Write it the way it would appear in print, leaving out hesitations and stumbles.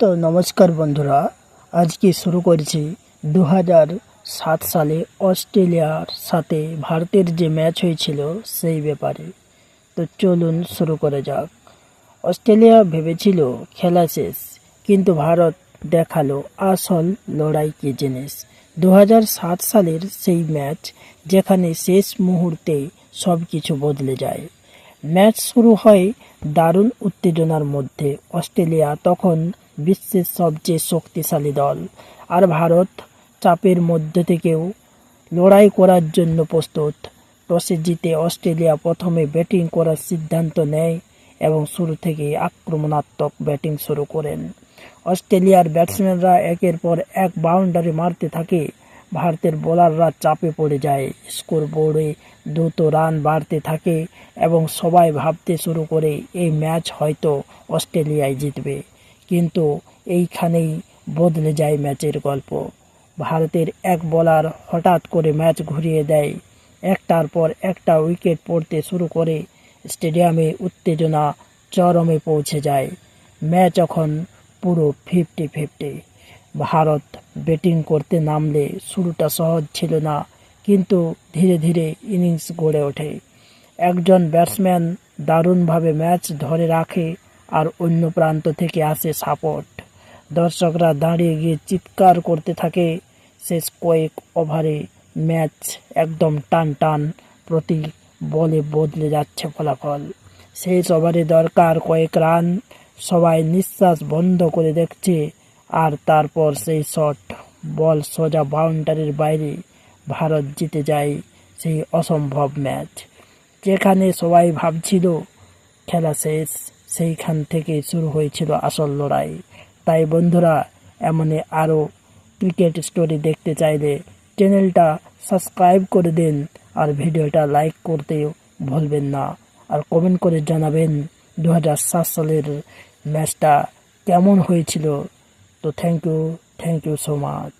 তো নমস্কার বন্ধুরা, আজকে শুরু করেছি 2007 সালে অস্ট্রেলিয়ার সাথে ভারতের যে ম্যাচ হয়েছিল সেই ব্যাপারে। তো চলুন শুরু করে যাক। অস্ট্রেলিয়া ভেবেছিল খেলা শেষ, কিন্তু ভারত দেখালো আসল লড়াই কী জিনিস। 2007 সালের সেই ম্যাচ যেখানে শেষ মুহূর্তে সব কিছু বদলে যায়। ম্যাচ শুরু হয় দারুণ উত্তেজনার মধ্যে। অস্ট্রেলিয়া তখন বিশ্বের সবচেয়ে শক্তিশালী দল, আর ভারত চাপের মধ্যে থেকেও লড়াই করার জন্য প্রস্তুত। টসে জিতে অস্ট্রেলিয়া প্রথমে ব্যাটিং করার সিদ্ধান্ত নেয় এবং শুরু থেকেই আক্রমণাত্মক ব্যাটিং শুরু করেন। অস্ট্রেলিয়ার ব্যাটসম্যানরা একের পর এক বাউন্ডারি মারতে থাকে। ভারতের বোলাররা চাপে পড়ে যায়। স্কোর বোর্ডে দ্রুত রান বাড়তে থাকে এবং সবাই ভাবতে শুরু করে এই ম্যাচ হয়তো অস্ট্রেলিয়ায় জিতবে। কিন্তু এইখানেই বদলে যায় ম্যাচের গল্প। ভারতের এক বোলার হঠাৎ করে ম্যাচ ঘুরিয়ে দেয়। একটার পর একটা উইকেট পড়তে শুরু করে। স্টেডিয়ামে উত্তেজনা চরমে পৌঁছে যায়। ম্যাচ এখন পুরো 50-50। ভারত ব্যাটিং করতে নামলে শুরুটা সহজ ছিল না, কিন্তু ধীরে ধীরে ইনিংস গড়ে ওঠে। একজন ব্যাটসম্যান দারুণভাবে ম্যাচ ধরে রাখে, আর অন্য প্রান্ত থেকে আসে সাপোর্ট। দর্শকরা দাঁড়িয়ে গিয়ে চিৎকার করতে থাকে। শেষ কয়েক ওভারে ম্যাচ একদম টান টান, প্রতি বলে বদলে যাচ্ছে ফলাফল। শেষ ওভারে দরকার কয়েক রান, সবাই নিঃশ্বাস বন্ধ করে দেখছে, আর তারপর সেই শট বল সোজা বাউন্ডারির বাইরে। ভারত জিতে যায় সেই অসম্ভব ম্যাচ। যেখানে সবাই ভাবছিল খেলা শেষ, সেইখান থেকে শুরু হয়েছিল আসল লড়াই। তাই বন্ধুরা, এমনই আরও ক্রিকেট স্টোরি দেখতে চাইলে চ্যানেলটা সাবস্ক্রাইব করে দিন, আর ভিডিওটা লাইক করতেও ভুলবেন না। আর কমেন্ট করে জানাবেন 2007 সালের ম্যাচটা কেমন হয়েছিল। তো থ্যাংক ইউ সো মাচ।